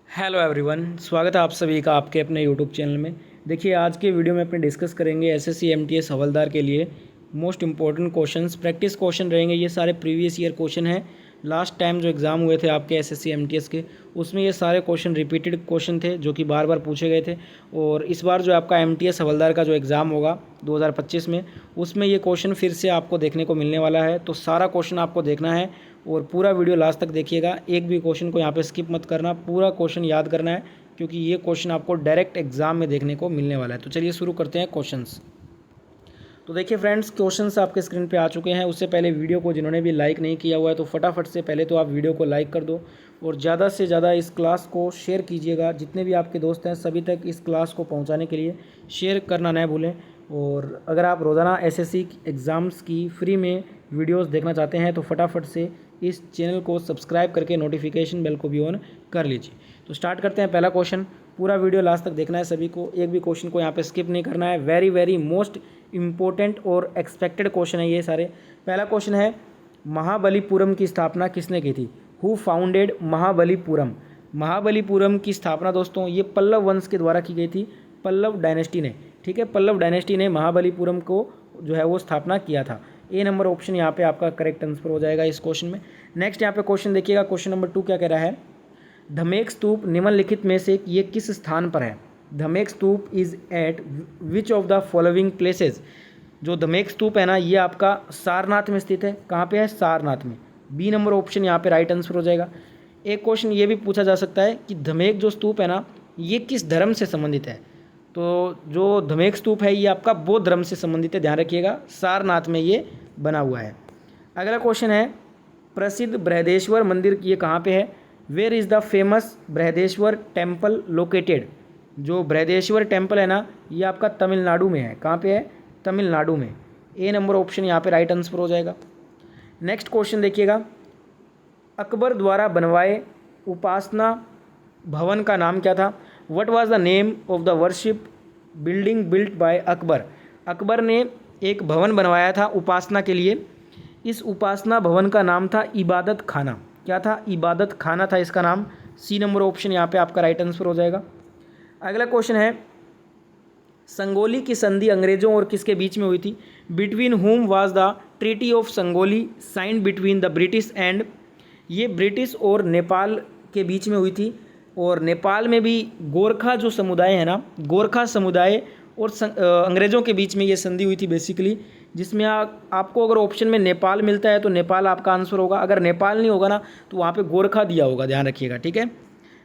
Hello everyone, स्वागत है आप सभी का आपके अपने यूट्यूब चैनल में। देखिए, आज के वीडियो में अपने डिस्कस करेंगे एसएससी एमटीएस हवलदार के लिए most important questions, practice question रहेंगे। ये सारे प्रीवियस ईयर क्वेश्चन हैं। लास्ट टाइम जो एग्ज़ाम हुए थे आपके एसएससी एमटीएस के, उसमें ये सारे क्वेश्चन रिपीटेड क्वेश्चन थे जो कि बार बार पूछे गए थे। और इस बार जो आपका एमटीएस हवलदार का जो एग्ज़ाम होगा 2025 में, उसमें ये क्वेश्चन फिर से आपको देखने को मिलने वाला है। तो सारा क्वेश्चन आपको देखना है और पूरा वीडियो लास्ट तक देखिएगा। एक भी क्वेश्चन को यहाँ पे स्किप मत करना, पूरा क्वेश्चन याद करना है, क्योंकि ये क्वेश्चन आपको डायरेक्ट एग्जाम में देखने को मिलने वाला है। तो चलिए शुरू करते हैं क्वेश्चंस। तो देखिए फ्रेंड्स, क्वेश्चंस आपके स्क्रीन पे आ चुके हैं। उससे पहले वीडियो को जिन्होंने भी लाइक नहीं किया हुआ है तो फटाफट से पहले तो आप वीडियो को लाइक कर दो और ज़्यादा से ज़्यादा इस क्लास को शेयर कीजिएगा। जितने भी आपके दोस्त हैं सभी तक इस क्लास को पहुँचाने के लिए शेयर करना न भूलें। और अगर आप रोज़ाना एसएससी एग्ज़ाम्स की फ्री में वीडियोस देखना चाहते हैं तो फटाफट से इस चैनल को सब्सक्राइब करके नोटिफिकेशन बेल को भी ऑन कर लीजिए। तो स्टार्ट करते हैं पहला क्वेश्चन। पूरा वीडियो लास्ट तक देखना है सभी को, एक भी क्वेश्चन को यहाँ पे स्किप नहीं करना है। वेरी वेरी मोस्ट इंपॉर्टेंट और एक्सपेक्टेड क्वेश्चन है ये सारे। पहला क्वेश्चन है, महाबलीपुरम की स्थापना किसने की थी? Who founded Mahabalipuram? महाबलीपुरम की स्थापना दोस्तों ये पल्लव वंश के द्वारा की गई थी, पल्लव डायनेस्टी ने। ठीक है, पल्लव डायनेस्टी ने महाबलीपुरम को जो है वो स्थापना किया था। ए नंबर ऑप्शन यहाँ पे आपका करेक्ट आंसर हो जाएगा इस क्वेश्चन में। नेक्स्ट यहाँ पे क्वेश्चन देखिएगा, क्वेश्चन नंबर 2 क्या कह रहा है? धमेक स्तूप निम्नलिखित में से ये किस स्थान पर है? Dhamek stupa is at which of the following places? जो धमेक स्तूप है ना, ये आपका सारनाथ में स्थित है। कहाँ पे है? सारनाथ में। बी नंबर ऑप्शन यहाँ पे राइट आंसर हो जाएगा। एक क्वेश्चन ये भी पूछा जा सकता है कि धमेक जो स्तूप है ना, ये किस धर्म से संबंधित है? तो जो धमेक स्तूप है ये आपका बौद्ध धर्म से संबंधित है, ध्यान रखिएगा। सारनाथ में ये बना हुआ है। अगला क्वेश्चन है, प्रसिद्ध बृहदेश्वर मंदिर ये कहाँ पे है? Where is the famous Brihadeeswara temple located? जो बृहदेश्वर टेम्पल है ना, ये आपका तमिलनाडु में है। कहाँ पे है? तमिलनाडु में। ए नंबर ऑप्शन यहाँ पे राइट आंसर हो जाएगा। नेक्स्ट क्वेश्चन देखिएगा, अकबर द्वारा बनवाए उपासना भवन का नाम क्या था? What was the name of the worship building built by Akbar? Akbar ने एक भवन बनवाया था उपासना के लिए। इस उपासना भवन का नाम था इबादत खाना। क्या था? इबादत खाना था इसका नाम। सी नंबर ऑप्शन यहाँ पे आपका राइट आंसर हो जाएगा। अगला क्वेश्चन है, संगोली की संधि अंग्रेजों और किसके बीच में हुई थी? बिटवीन हुम was the treaty of Sangolli signed between the British and? ये ब्रिटिश और नेपाल के बीच में हुई थी। और नेपाल में भी गोरखा जो समुदाय है ना, गोरखा समुदाय और अंग्रेज़ों के बीच में ये संधि हुई थी बेसिकली। जिसमें आपको अगर ऑप्शन में नेपाल मिलता है तो नेपाल आपका आंसर होगा। अगर नेपाल नहीं होगा ना तो वहाँ पे गोरखा दिया होगा, ध्यान रखिएगा। ठीक है,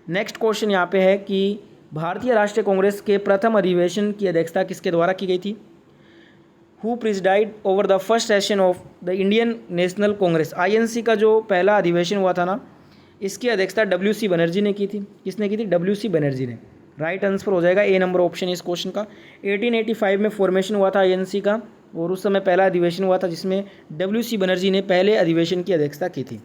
नेक्स्ट क्वेश्चन यहाँ पे है कि भारतीय राष्ट्रीय कांग्रेस के प्रथम अधिवेशन की अध्यक्षता किसके द्वारा की गई थी? Who preside over the first session of the Indian national Congress? INC का जो पहला अधिवेशन हुआ था ना, इसकी अध्यक्षता डब्ल्यू.सी. बनर्जी ने की थी। किसने की थी? डब्ल्यू.सी. बनर्जी ने। राइट आंसर हो जाएगा ए नंबर ऑप्शन इस क्वेश्चन का। 1885 में फॉर्मेशन हुआ था आईएनसी का और उस समय पहला अधिवेशन हुआ था जिसमें डब्ल्यू.सी. बनर्जी ने पहले अधिवेशन की अध्यक्षता की थी।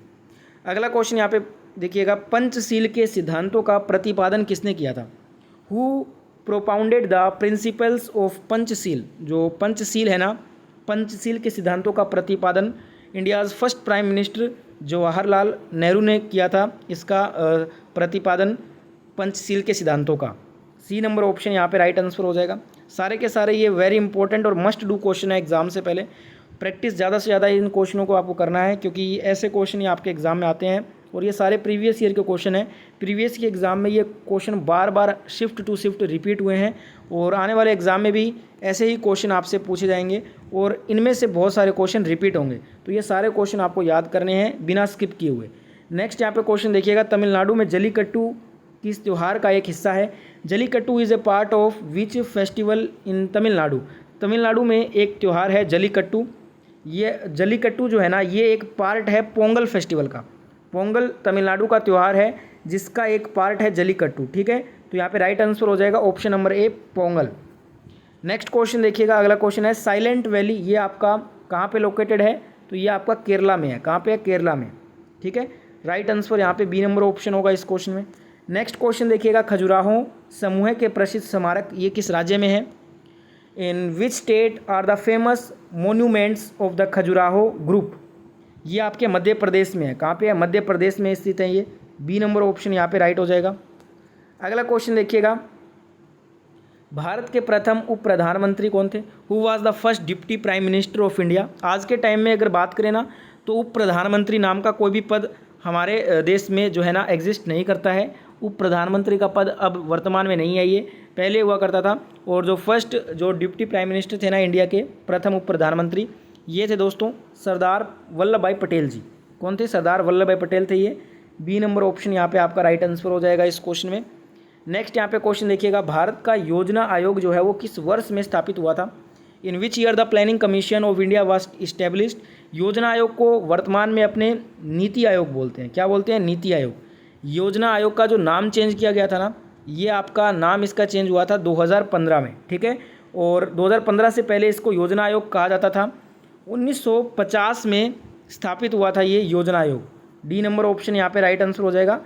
अगला क्वेश्चन यहाँ पे देखिएगा, पंचशील के सिद्धांतों का प्रतिपादन किसने किया था? Who propounded the principles of Panchsheel? जो पंचशील है ना, पंचशील के सिद्धांतों का प्रतिपादन India's first prime minister Jawaharlal Nehru ने किया था। इसका प्रतिपादन पंचशील के सिद्धांतों का। सी नंबर ऑप्शन यहाँ पे राइट आंसर हो जाएगा। सारे के सारे ये वेरी इंपॉर्टेंट और मस्ट डू क्वेश्चन है एग्जाम से पहले। प्रैक्टिस ज़्यादा से ज़्यादा इन क्वेश्चनों को आपको करना है, क्योंकि ऐसे क्वेश्चन ही आपके एग्जाम में आते हैं और ये सारे प्रीवियस ईयर के क्वेश्चन हैं। प्रीवियस के एग्ज़ाम में ये क्वेश्चन बार बार शिफ्ट टू शिफ्ट रिपीट हुए हैं और आने वाले एग्ज़ाम में भी ऐसे ही क्वेश्चन आपसे पूछे जाएंगे और इनमें से बहुत सारे क्वेश्चन रिपीट होंगे। तो ये सारे क्वेश्चन आपको याद करने हैं बिना स्किप किए हुए। नेक्स्ट यहाँ पे क्वेश्चन देखिएगा, तमिलनाडु में जल्लीकट्टू किस त्यौहार का एक हिस्सा है? Jallikattu is a part of which festival in Tamil Nadu? Tamil Nadu में एक त्यौहार है जल्लीकट्टू। ये जल्लीकट्टू जो है ना, ये एक पार्ट है पोंगल फेस्टिवल का। पोंगल तमिलनाडु का त्यौहार है जिसका एक पार्ट है जल्लीकट्टू। ठीक है, तो यहाँ पे राइट आंसर हो जाएगा option number A, Pongal. Next question देखिएगा, अगला क्वेश्चन है, साइलेंट वैली ये आपका कहाँ पे लोकेटेड है? तो ये आपका केरला में है। कहाँ पे है? केरला में। ठीक है, राइट आंसर यहाँ पे बी नंबर ऑप्शन होगा इस क्वेश्चन में। नेक्स्ट क्वेश्चन देखिएगा, खजुराहो समूह के प्रसिद्ध स्मारक ये किस राज्य में है? In which state are the famous monuments of the Khajuraho group? ये आपके मध्य प्रदेश में है। कहाँ पे है? मध्य प्रदेश में स्थित है ये। बी नंबर ऑप्शन यहाँ पे राइट हो जाएगा। अगला क्वेश्चन देखिएगा, भारत के प्रथम उप प्रधानमंत्री कौन थे? Who was the first deputy prime minister of India? आज के टाइम में अगर बात करें ना तो उप प्रधानमंत्री नाम का कोई भी पद हमारे देश में जो है ना एग्जिस्ट नहीं करता है। उप प्रधानमंत्री का पद अब वर्तमान में नहीं है, ये पहले हुआ करता था। और जो फर्स्ट जो डिप्टी प्राइम मिनिस्टर थे ना इंडिया के, प्रथम उप प्रधानमंत्री, ये थे दोस्तों सरदार वल्लभ भाई पटेल जी। कौन थे? सरदार वल्लभ भाई पटेल थे ये। बी नंबर ऑप्शन यहाँ पे आपका राइट आंसर हो जाएगा इस क्वेश्चन में। नेक्स्ट यहाँ पे क्वेश्चन देखिएगा, भारत का योजना आयोग जो है वो किस वर्ष में स्थापित हुआ था? In which year the planning commission of India was established? योजना आयोग को वर्तमान में अपने नीति आयोग बोलते हैं। क्या बोलते हैं? नीति आयोग। योजना आयोग का जो नाम चेंज किया गया था ना, ये आपका नाम इसका चेंज हुआ था 2015 में, ठीक है। और 2015 से पहले इसको योजना आयोग कहा जाता था। 1950 में स्थापित हुआ था ये योजना आयोग। डी नंबर ऑप्शन यहाँ पे राइट आंसर हो जाएगा।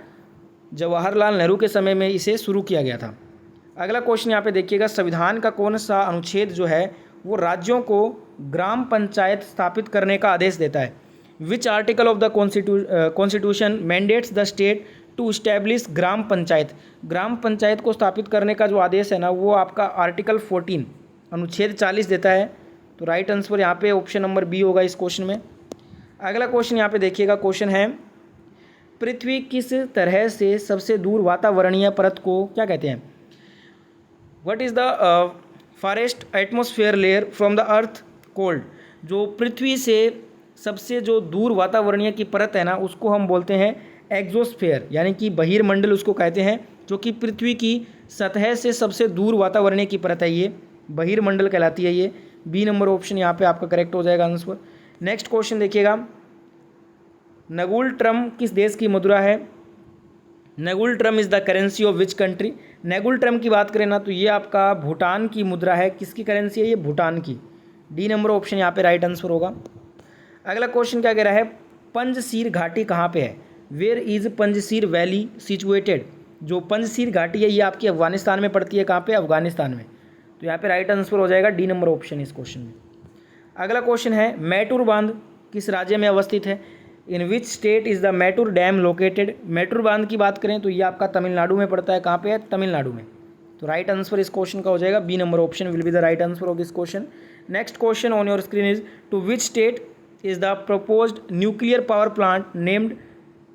जवाहरलाल नेहरू के समय में इसे शुरू किया गया था। अगला क्वेश्चन यहाँ पे देखिएगा, संविधान का कौन सा अनुच्छेद जो है वो राज्यों को ग्राम पंचायत स्थापित करने का आदेश देता है? Which article of the constitution mandates the state to establish gram panchayat? ग्राम पंचायत को स्थापित करने का जो आदेश है ना वो आपका आर्टिकल 14 अनुच्छेद 40 देता है। तो राइट आंसर यहाँ पे ऑप्शन नंबर बी होगा इस क्वेश्चन में। अगला क्वेश्चन यहाँ पे देखिएगा, क्वेश्चन है, पृथ्वी किस तरह से सबसे दूर वातावरणीय परत को क्या कहते हैं? What is the forest atmosphere layer from the earth cold? जो पृथ्वी से सबसे जो दूर वातावरणीय की परत है ना उसको हम बोलते हैं एग्जोस्फेयर, यानी कि बहिर्मंडल उसको कहते हैं, जो कि पृथ्वी की सतह से सबसे दूर वातावरणीय की परत है, ये बहिर्मंडल कहलाती है ये। बी नंबर ऑप्शन यहाँ पे आपका करेक्ट हो जाएगा आंसर। नेक्स्ट क्वेश्चन देखिएगा, नगुल ट्रम किस देश की मुद्रा है? Ngultrum is the currency of which country? Ngultrum की बात करें ना तो ये आपका भूटान की मुद्रा है। किसकी करेंसी है ये? भूटान की। डी नंबर ऑप्शन यहाँ पे राइट आंसर होगा। अगला क्वेश्चन क्या कह रहा है, पंजशीर घाटी कहाँ पे है? Where is Panjshir valley situated? जो पंजशीर घाटी है ये आपकी अफगानिस्तान में पड़ती है। कहाँ पे? अफगानिस्तान में। तो यहाँ पे राइट आंसर हो जाएगा डी नंबर ऑप्शन इस क्वेश्चन में। अगला क्वेश्चन है, मैटूर बांध किस राज्य में अवस्थित है? In which state is the Mettur dam located? Mettur बांध की बात करें तो ये आपका तमिलनाडु में पड़ता है। कहाँ पे है? तमिलनाडु में। तो राइट आंसर इस क्वेश्चन का हो जाएगा B number option will be the right answer of this question. Next question on your screen is, to which state is the proposed nuclear power plant named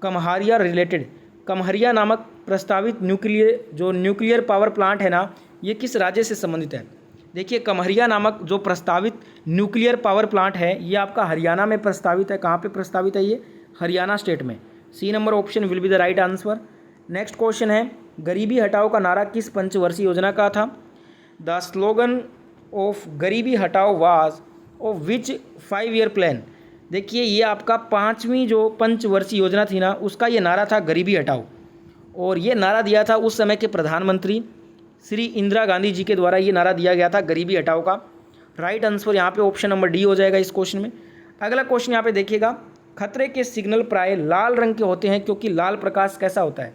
Kumharia related? Kumharia नामक प्रस्तावित nuclear power plant है ना, ये किस राज्य से संबंधित है? देखिए, कमहरिया नामक जो प्रस्तावित न्यूक्लियर पावर प्लांट है ये आपका हरियाणा में प्रस्तावित है। कहाँ पे प्रस्तावित है ये? हरियाणा स्टेट में। C number option will be the right answer. Next question है, गरीबी हटाओ का नारा किस पंचवर्षीय योजना का था? द स्लोगन ऑफ गरीबी हटाओ was of which 5 year plan? देखिए, ये आपका 5वीं जो पंचवर्षीय योजना थी ना उसका ये नारा था गरीबी हटाओ। और ये नारा दिया था उस समय के प्रधानमंत्री श्री इंदिरा गांधी जी के द्वारा ये नारा दिया गया था गरीबी हटाओ का। राइट आंसर यहाँ पे ऑप्शन नंबर डी हो जाएगा इस क्वेश्चन में। अगला क्वेश्चन यहाँ पे देखिएगा, खतरे के सिग्नल प्राय लाल रंग के होते हैं क्योंकि लाल प्रकाश कैसा होता है?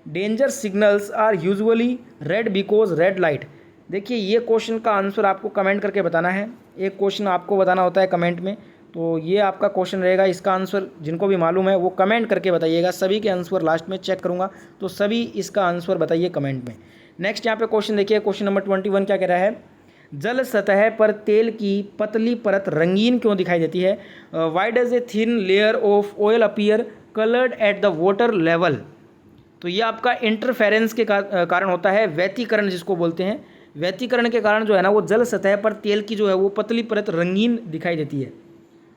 Danger signals are usually red because red light. देखिए, ये क्वेश्चन का आंसर आपको कमेंट करके बताना है। एक क्वेश्चन आपको बताना होता है कमेंट में, तो ये आपका क्वेश्चन रहेगा। इसका आंसर जिनको भी मालूम है वो कमेंट करके बताइएगा। सभी के आंसर लास्ट में चेक करूँगा, तो सभी इसका आंसर बताइए कमेंट में। नेक्स्ट यहाँ पे क्वेश्चन देखिए, क्वेश्चन नंबर 21 क्या कह रहा है, जल सतह पर तेल की पतली परत रंगीन क्यों दिखाई देती है? Why does a thin layer of oil appear coloured at the water level? तो ये आपका इंटरफेरेंस के कारण होता है, व्यतिकरण जिसको बोलते हैं। व्यतिकरण के कारण जो है ना वो जल सतह पर तेल की जो है वो पतली परत रंगीन दिखाई देती है।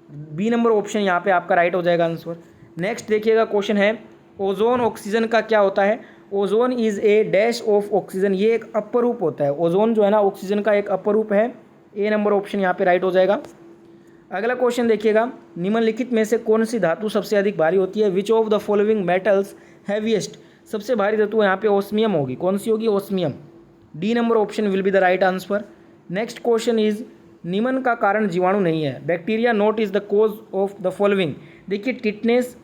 बी नंबर ऑप्शन यहाँ पे आपका राइट हो जाएगा आंसर। नेक्स्ट देखिएगा, क्वेश्चन है, ओजोन ऑक्सीजन का क्या होता है? Ozone is a dash of oxygen. ये एक अपरूप होता है। ओजोन जो है ना ऑक्सीजन का एक अपरूप है। ए नंबर ऑप्शन यहाँ पे राइट हो जाएगा। अगला क्वेश्चन देखिएगा, निम्नलिखित में से कौन सी धातु सबसे अधिक भारी होती है? विच of the following metals heaviest? सबसे भारी धातु यहाँ पे ओस्मियम होगी। कौन सी होगी? Osmium. D number option will be the right answer. Next question is, निम्न का कारण जीवाणु नहीं है। Bacteria not is the cause of the following. देखिए, टिटनेस,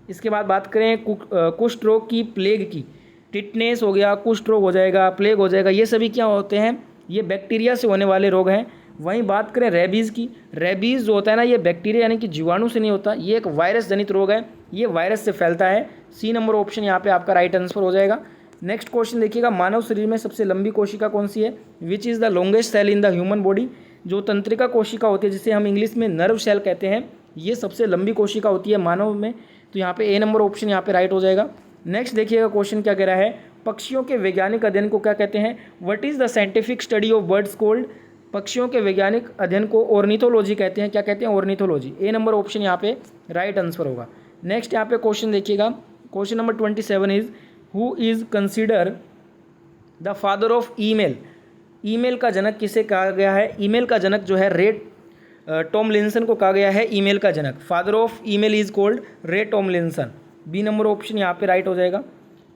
इसके बाद बात करें कुष्ठ रोग की, प्लेग की। टिटनेस हो गया, कुष्ठ रोग हो जाएगा, प्लेग हो जाएगा, ये सभी क्या होते हैं? ये बैक्टीरिया से होने वाले रोग हैं। वहीं बात करें रेबीज़ की, रेबीज़ जो होता है ना ये बैक्टीरिया यानी कि जीवाणु से नहीं होता, ये एक वायरस जनित रोग है, ये वायरस से फैलता है। सी नंबर ऑप्शन यहाँ पे आपका राइट आंसर हो जाएगा। नेक्स्ट क्वेश्चन देखिएगा, मानव शरीर में सबसे लंबी कोशिका कौन सी है? Which is the longest cell in the human body? जो तंत्रिका कोशिका होती है जिसे हम इंग्लिश में नर्व सेल कहते हैं, ये सबसे लंबी कोशिका होती है मानव में। तो यहाँ पे ए नंबर ऑप्शन यहाँ पे राइट हो जाएगा। नेक्स्ट देखिएगा क्वेश्चन क्या कह रहा है, पक्षियों के वैज्ञानिक अध्ययन को क्या कहते हैं? What is the scientific study of birds cold? पक्षियों के वैज्ञानिक अध्ययन को ऑर्निथोलॉजी कहते हैं। क्या कहते हैं? ऑर्निथोलॉजी। ए नंबर ऑप्शन यहाँ पे राइट आंसर होगा। नेक्स्ट यहाँ पे क्वेश्चन देखिएगा, question number 27 is who is consider the father of email? Email का जनक किसे कहा गया है? ईमेल का जनक जो है रे टॉमलिंसन को कहा गया है ईमेल का जनक। Father of email is called Ray Tomlinson. B number option यहाँ पे राइट हो जाएगा।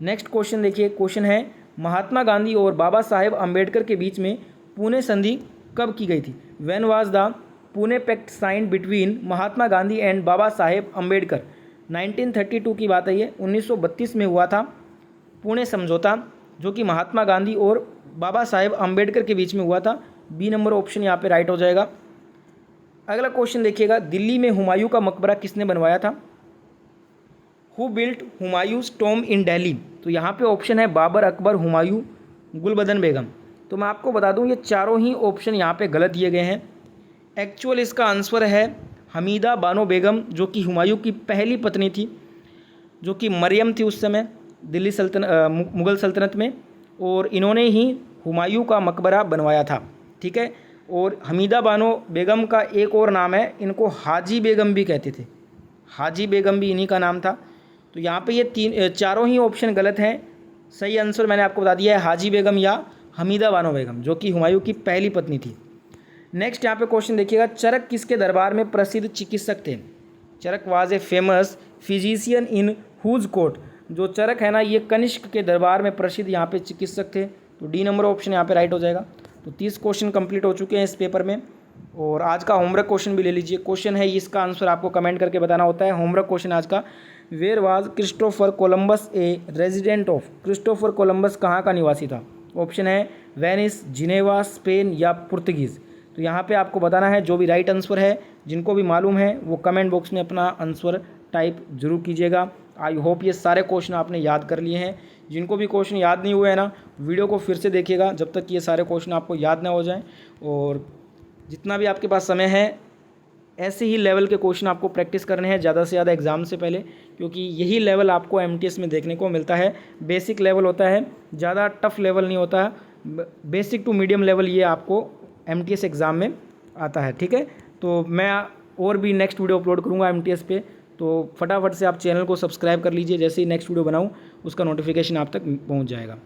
नेक्स्ट क्वेश्चन देखिए, क्वेश्चन है महात्मा गांधी और बाबा साहेब अम्बेडकर के बीच में पुणे संधि कब की गई थी? When was the Pune pact signed between Mahatma Gandhi and Baba Saheb Ambedkar? 1932 की बात है ये। 1932 में हुआ था पुणे समझौता, जो कि महात्मा गांधी और बाबा साहेब अम्बेडकर के बीच में हुआ था। बी नंबर ऑप्शन यहाँ पे राइट हो जाएगा। अगला क्वेश्चन देखिएगा, दिल्ली में हुमायूं का मकबरा किसने बनवाया था? हु बिल्ट हुमायूंस टॉम इन दिल्ली? तो यहाँ पे ऑप्शन है बाबर, अकबर, हुमायूं, गुलबदन बेगम। तो मैं आपको बता दूं ये चारों ही ऑप्शन यहाँ पे गलत दिए गए हैं। एक्चुअल इसका आंसर है हमीदा बानो बेगम, जो कि हुमायूं की पहली पत्नी थी, जो कि मरियम थी उस समय दिल्ली मुग़ल सल्तनत में, और इन्होंने ही हुमायूं का मकबरा बनवाया था। ठीक है। और हमीदा बानो बेगम का एक और नाम है, इनको हाजी बेगम भी कहते थे। हाजी बेगम भी इन्हीं का नाम था। तो यहाँ पे ये चारों ही ऑप्शन गलत हैं। सही आंसर मैंने आपको बता दिया है हाजी बेगम या हमीदा बानो बेगम, जो कि हुमायूं की पहली पत्नी थी। नेक्स्ट यहाँ पे क्वेश्चन देखिएगा, चरक किसके दरबार में प्रसिद्ध चिकित्सक थे? Charaka was a famous physician in whose court? जो चरक है ना, ये कनिष्क के दरबार में प्रसिद्ध यहाँ पे चिकित्सक थे। तो डी नंबर ऑप्शन यहाँ पे राइट हो जाएगा। तो 30 क्वेश्चन कंप्लीट हो चुके हैं इस पेपर में। और आज का होमवर्क क्वेश्चन भी ले लीजिए। क्वेश्चन है, इसका आंसर आपको कमेंट करके बताना होता है। होमवर्क क्वेश्चन आज का, where was Christopher Columbus a resident of? Christopher Columbus कहाँ का निवासी था? ऑप्शन है वेनिस, जिनेवा, स्पेन या पुर्तगीज़। तो यहाँ पे आपको बताना है जो भी राइट आंसर है। जिनको भी मालूम है वो कमेंट बॉक्स में अपना आंसर टाइप जरूर कीजिएगा। आई होप ये सारे क्वेश्चन आपने याद कर लिए हैं। जिनको भी क्वेश्चन याद नहीं हुए हैं ना, वीडियो को फिर से देखिएगा जब तक ये सारे क्वेश्चन आपको याद ना हो जाएं। और जितना भी आपके पास समय है, ऐसे ही लेवल के क्वेश्चन आपको प्रैक्टिस करने हैं ज़्यादा से ज़्यादा एग्ज़ाम से पहले, क्योंकि यही लेवल आपको एमटीएस में देखने को मिलता है। बेसिक लेवल होता है, ज़्यादा टफ लेवल नहीं होता है। बेसिक टू मीडियम लेवल ये आपको एमटीएस एग्ज़ाम में आता है। ठीक है। तो मैं और भी नेक्स्ट वीडियो अपलोड करूँगा एमटीएस पे, तो फटाफट से आप चैनल को सब्सक्राइब कर लीजिए। जैसे ही नेक्स्ट वीडियो बनाऊँ उसका नोटिफिकेशन आप तक पहुँच जाएगा।